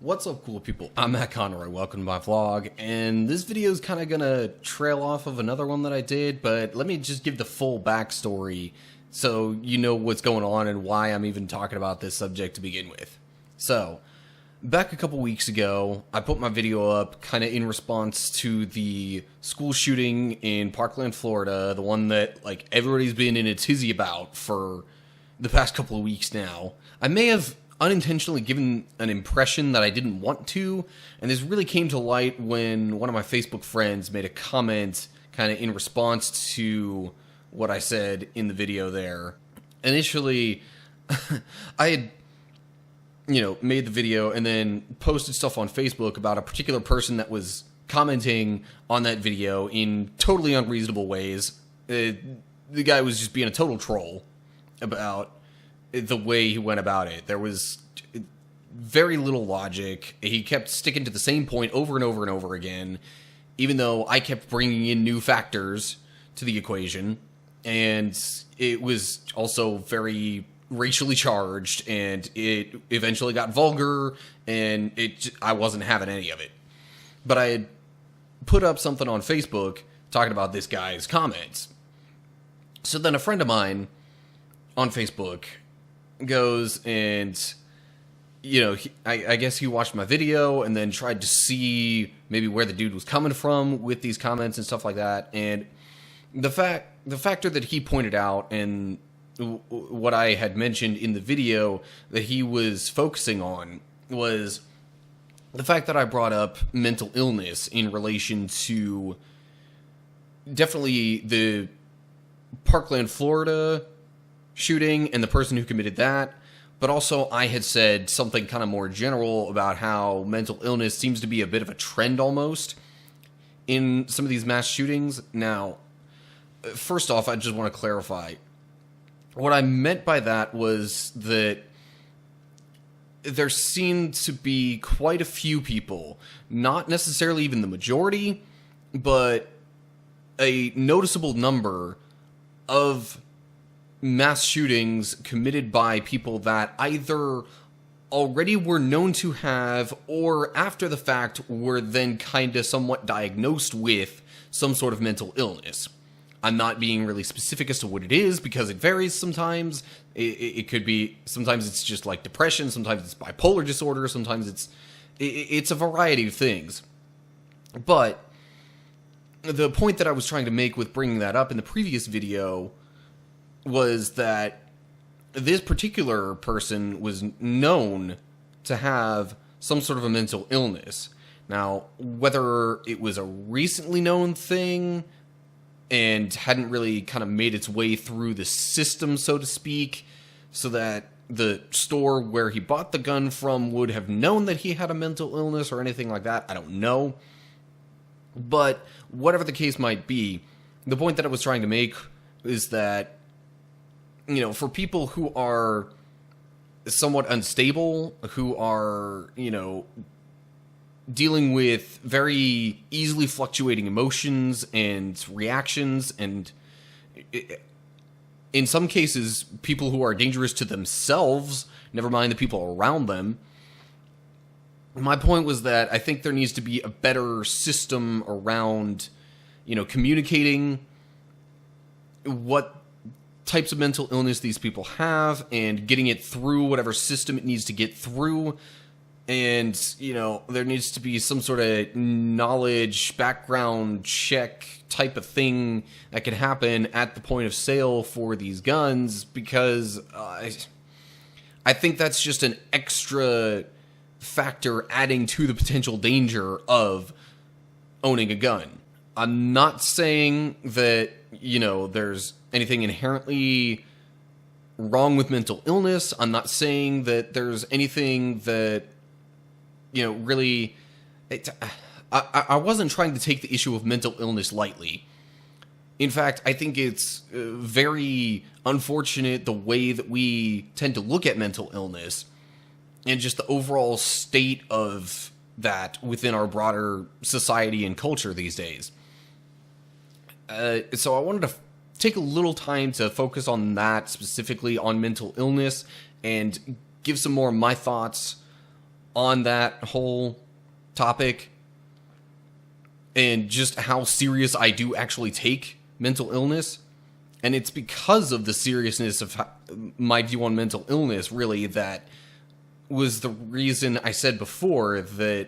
What's up, cool people? I'm Matt Conroy, welcome to my vlog, and this video is kind of gonna trail off of another one that I did, but let me just give the full backstory so you know what's going on and why I'm even talking about this subject to begin with. So, back a couple weeks ago, I put my video up kind of in response to the school shooting in Parkland, Florida, the one that like everybody's been in a tizzy about for the past couple of weeks now. I may have unintentionally given an impression that I didn't want to, and this really came to light when one of my Facebook friends made a comment kind of in response to what I said in the video there. Initially, I had, made the video and then posted stuff on Facebook about a particular person that was commenting on that video in totally unreasonable ways. The guy was just being a total troll about the way he went about it. There was very little logic. He kept sticking to the same point over and over and over again, even though I kept bringing in new factors to the equation. And it was also very racially charged, and it eventually got vulgar, and I wasn't having any of it. But I had put up something on Facebook talking about this guy's comments. So then a friend of mine on Facebook goes and, I guess he watched my video and then tried to see maybe where the dude was coming from with these comments and stuff like that. And the factor that he pointed out, and what I had mentioned in the video that he was focusing on, was the fact that I brought up mental illness in relation to definitely the Parkland, Florida shooting and the person who committed that, but also I had said something kind of more general about how mental illness seems to be a bit of a trend almost in some of these mass shootings. Now, first off, I just want to clarify. What I meant by that was that there seemed to be quite a few people, not necessarily even the majority, but a noticeable number of mass shootings committed by people that either already were known to have, or after the fact were then kind of somewhat diagnosed with some sort of mental illness. I'm not being really specific as to what it is because it varies sometimes. It could be, sometimes it's just like depression, sometimes it's bipolar disorder, sometimes it's a variety of things. But the point that I was trying to make with bringing that up in the previous video was that this particular person was known to have some sort of a mental illness. Now, whether it was a recently known thing and hadn't really kind of made its way through the system, so to speak, so that the store where he bought the gun from would have known that he had a mental illness or anything like that, I don't know. But whatever the case might be, the point that I was trying to make is that, for people who are somewhat unstable, who are, dealing with very easily fluctuating emotions and reactions, and in some cases, people who are dangerous to themselves, never mind the people around them. My point was that I think there needs to be a better system around, communicating what types of mental illness these people have and getting it through whatever system it needs to get through. And, there needs to be some sort of knowledge, background check type of thing that can happen at the point of sale for these guns, because I think that's just an extra factor adding to the potential danger of owning a gun. I'm not saying that, there's anything inherently wrong with mental illness. I'm not saying that there's anything that, really... I wasn't trying to take the issue of mental illness lightly. In fact, I think it's very unfortunate the way that we tend to look at mental illness and just the overall state of that within our broader society and culture these days. So I wanted to take a little time to focus on that, specifically on mental illness, and give some more of my thoughts on that whole topic and just how serious I do actually take mental illness. And it's because of the seriousness of my view on mental illness, really, that was the reason I said before that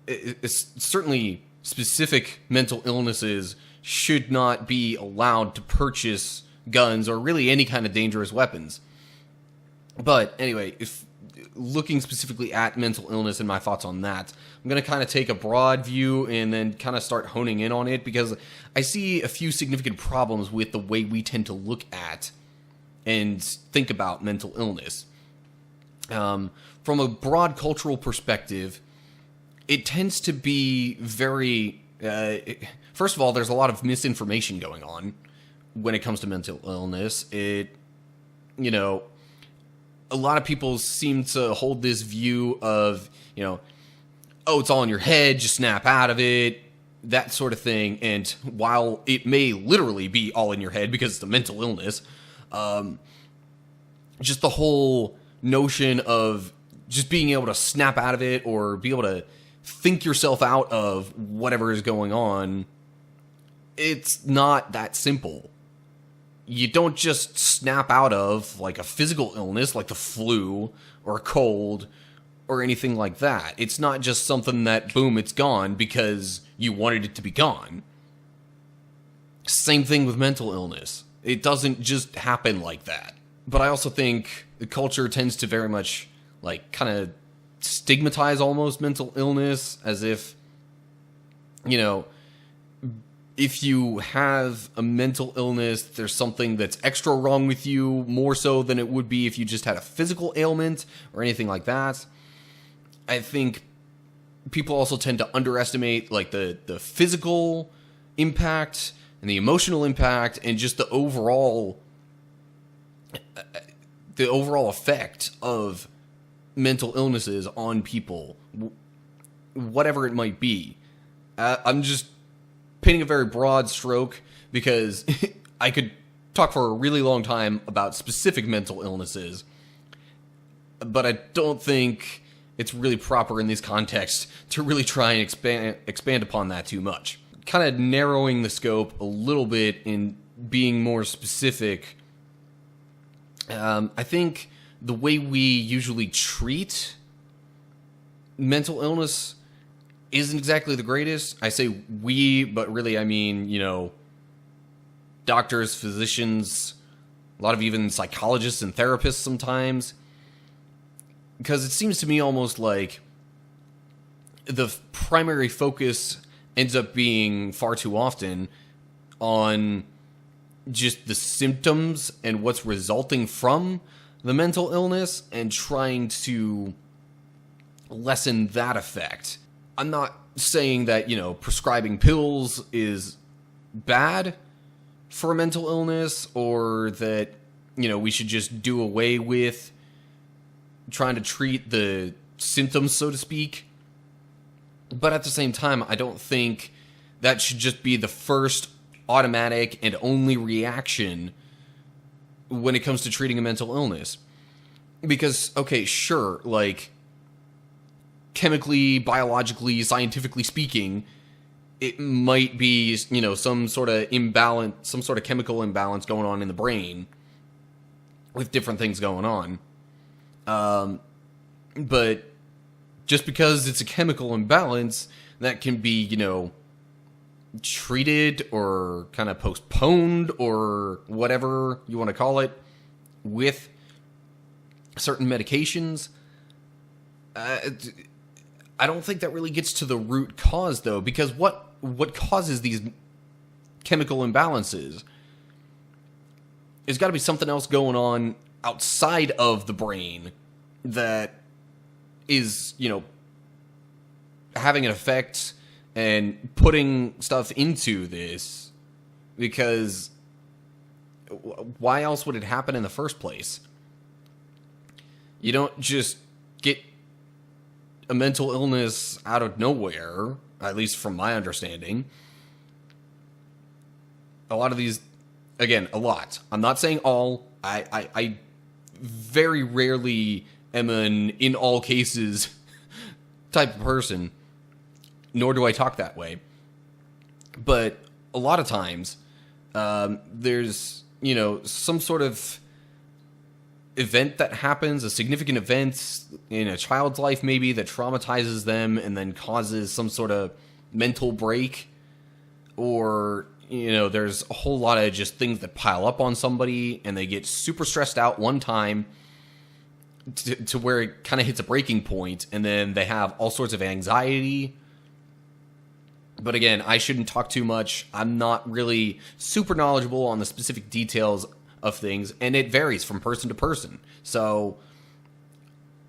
it's certainly specific mental illnesses should not be allowed to purchase guns or really any kind of dangerous weapons. But anyway, if looking specifically at mental illness and my thoughts on that, I'm going to kind of take a broad view and then kind of start honing in on it, because I see a few significant problems with the way we tend to look at and think about mental illness. From a broad cultural perspective, it tends to be very... first of all, there's a lot of misinformation going on when it comes to mental illness. A lot of people seem to hold this view of, oh, it's all in your head, just snap out of it, that sort of thing. And while it may literally be all in your head because it's a mental illness, just the whole notion of just being able to snap out of it or be able to think yourself out of whatever is going on, it's not that simple. You don't just snap out of like a physical illness like the flu or a cold or anything like that. It's not just something that, boom, it's gone because you wanted it to be gone. Same thing with mental illness. It doesn't just happen like that. But I also think the culture tends to very much like kind of stigmatize almost mental illness as if, if you have a mental illness, there's something that's extra wrong with you, more so than it would be if you just had a physical ailment or anything like that. I think people also tend to underestimate like the physical impact and the emotional impact and just the overall effect of mental illnesses on people, whatever it might be. I'm just painting a very broad stroke because I could talk for a really long time about specific mental illnesses, but I don't think it's really proper in this context to really try and expand upon that too much. Kind of narrowing the scope a little bit and being more specific, I think the way we usually treat mental illness isn't exactly the greatest. I say we, but really I mean, doctors, physicians, a lot of even psychologists and therapists sometimes. Because it seems to me almost like the primary focus ends up being far too often on just the symptoms and what's resulting from the mental illness and trying to lessen that effect. I'm not saying that, prescribing pills is bad for a mental illness or that, we should just do away with trying to treat the symptoms, so to speak. But at the same time, I don't think that should just be the first automatic and only reaction when it comes to treating a mental illness. Because, okay, sure, like, chemically, biologically, scientifically speaking, it might be, some sort of imbalance, some sort of chemical imbalance going on in the brain with different things going on. But just because it's a chemical imbalance, that can be, treated or kind of postponed or whatever you want to call it with certain medications. I don't think that really gets to the root cause, though, because what causes these chemical imbalances? There's got to be something else going on outside of the brain that is, having an effect and putting stuff into this, because why else would it happen in the first place? You don't just get a mental illness out of nowhere, at least from my understanding. A lot of these, again, a lot. I'm not saying all. I very rarely am an in all cases type of person, nor do I talk that way. But a lot of times, there's, some sort of event that happens, a significant event in a child's life maybe that traumatizes them and then causes some sort of mental break, or there's a whole lot of just things that pile up on somebody and they get super stressed out one time to where it kind of hits a breaking point, and then they have all sorts of anxiety. But again, I shouldn't talk too much. I'm not really super knowledgeable on the specific details of things, and it varies from person to person. So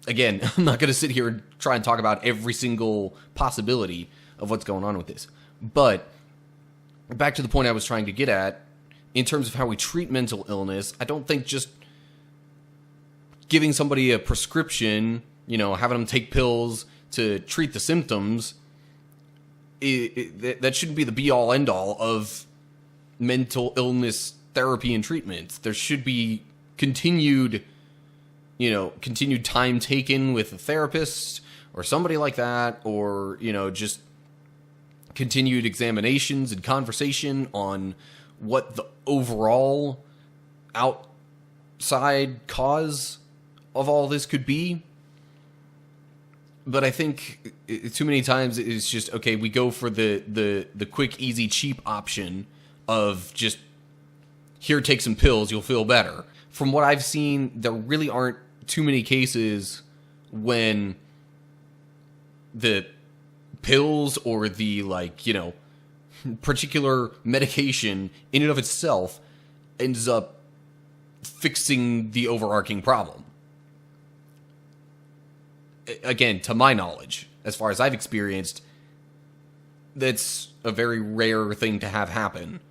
again, I'm not going to sit here and try and talk about every single possibility of what's going on with this. But back to the point I was trying to get at, in terms of how we treat mental illness, I don't think just giving somebody a prescription, having them take pills to treat the symptoms, that shouldn't be the be-all, end-all of mental illness therapy and treatment. There should be continued time taken with a therapist or somebody like that, or, just continued examinations and conversation on what the overall outside cause of all this could be. But I think too many times it's just, okay, we go for the quick, easy, cheap option of just, here, take some pills, you'll feel better. From what I've seen, there really aren't too many cases when the pills or the, particular medication in and of itself ends up fixing the overarching problem. Again, to my knowledge, as far as I've experienced, that's a very rare thing to have happen.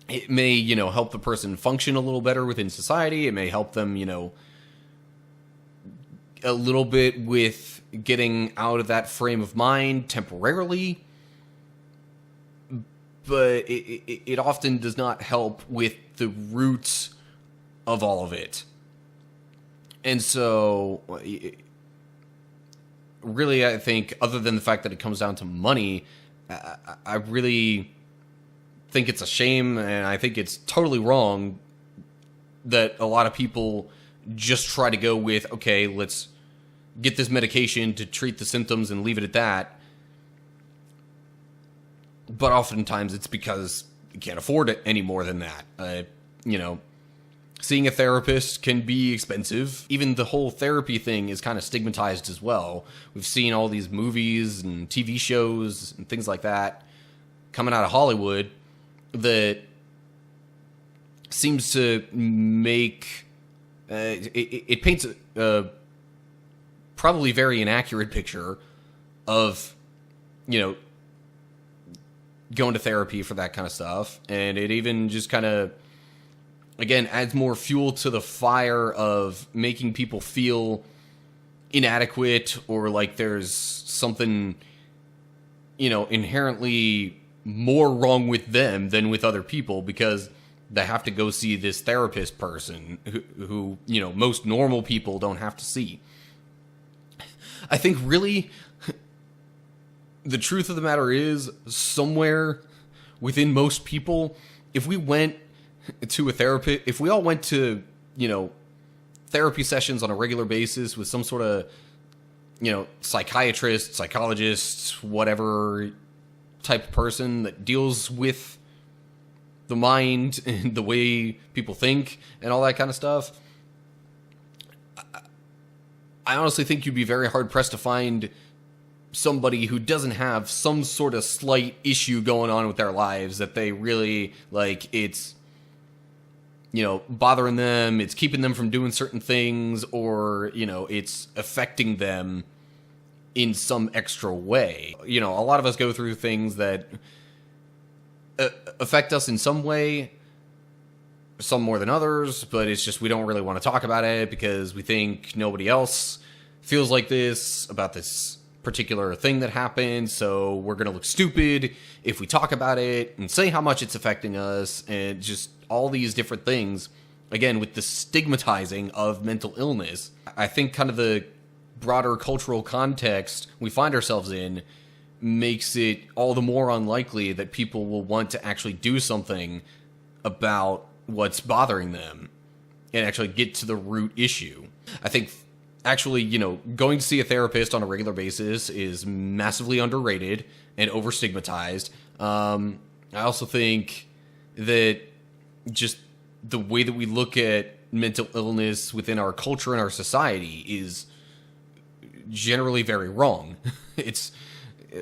It may, help the person function a little better within society. It may help them, a little bit with getting out of that frame of mind temporarily. But it often does not help with the roots of all of it. And so, really, I think, other than the fact that it comes down to money, I really think it's a shame, and I think it's totally wrong that a lot of people just try to go with, okay, let's get this medication to treat the symptoms and leave it at that. But oftentimes it's because you can't afford it any more than that. Seeing a therapist can be expensive. Even the whole therapy thing is kind of stigmatized as well. We've seen all these movies and TV shows and things like that coming out of Hollywood that seems to make it paints a probably very inaccurate picture of going to therapy for that kind of stuff. And it even just kind of, again, adds more fuel to the fire of making people feel inadequate, or like there's something inherently more wrong with them than with other people because they have to go see this therapist person who most normal people don't have to see. I think really the truth of the matter is, somewhere within most people, if we went to a therapist, if we all went to, therapy sessions on a regular basis with some sort of, psychiatrist, psychologist, whatever type of person that deals with the mind and the way people think and all that kind of stuff, I honestly think you'd be very hard-pressed to find somebody who doesn't have some sort of slight issue going on with their lives that they really, it's, bothering them, it's keeping them from doing certain things, or, it's affecting them in some extra way. A lot of us go through things that affect us in some way, some more than others, but it's just we don't really want to talk about it because we think nobody else feels like this about this particular thing that happened, so we're going to look stupid if we talk about it and say how much it's affecting us, and just all these different things again, with the stigmatizing of mental illness, I think kind of the broader cultural context we find ourselves in makes it all the more unlikely that people will want to actually do something about what's bothering them and actually get to the root issue. I think actually, going to see a therapist on a regular basis is massively underrated and over-stigmatized. I also think that just the way that we look at mental illness within our culture and our society is generally very wrong. It's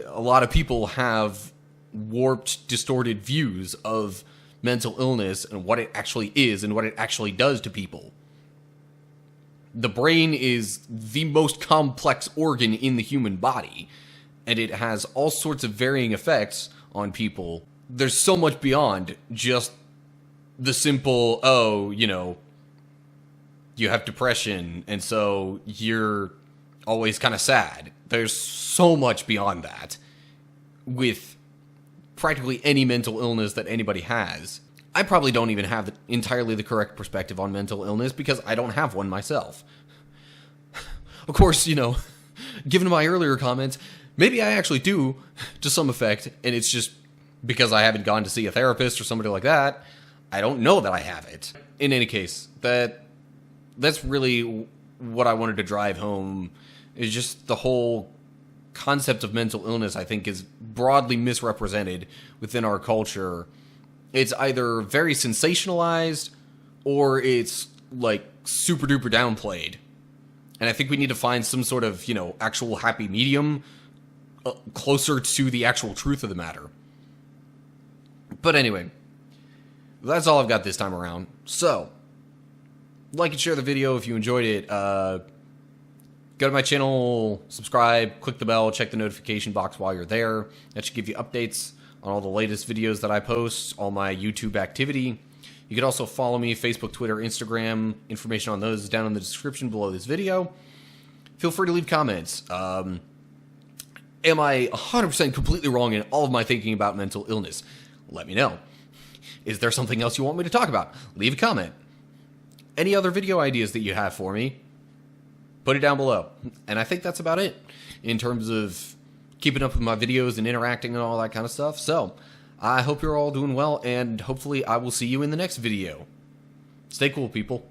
a lot of people have warped, distorted views of mental illness and what it actually is and what it actually does to people. The brain is the most complex organ in the human body, and it has all sorts of varying effects on people. There's so much beyond just the simple, you have depression, and so you're always kind of sad. There's so much beyond that with practically any mental illness that anybody has. I probably don't even have entirely the correct perspective on mental illness because I don't have one myself. Of course, given my earlier comments, maybe I actually do to some effect, and it's just because I haven't gone to see a therapist or somebody like that. I don't know that I have it. In any case, that's really what I wanted to drive home, is just the whole concept of mental illness, I think, is broadly misrepresented within our culture. It's either very sensationalized or it's super duper downplayed. And I think we need to find some sort of, actual happy medium closer to the actual truth of the matter. But anyway, that's all I've got this time around. So, like and share the video if you enjoyed it. Go to my channel, subscribe, click the bell, check the notification box while you're there. That should give you updates on all the latest videos that I post, all my YouTube activity. You can also follow me, Facebook, Twitter, Instagram. Information on those is down in the description below this video. Feel free to leave comments. Am I 100% completely wrong in all of my thinking about mental illness? Let me know. Is there something else you want me to talk about? Leave a comment. Any other video ideas that you have for me? Put it down below. And I think that's about it in terms of keeping up with my videos and interacting and all that kind of stuff. So, I hope you're all doing well, and hopefully I will see you in the next video. Stay cool, people.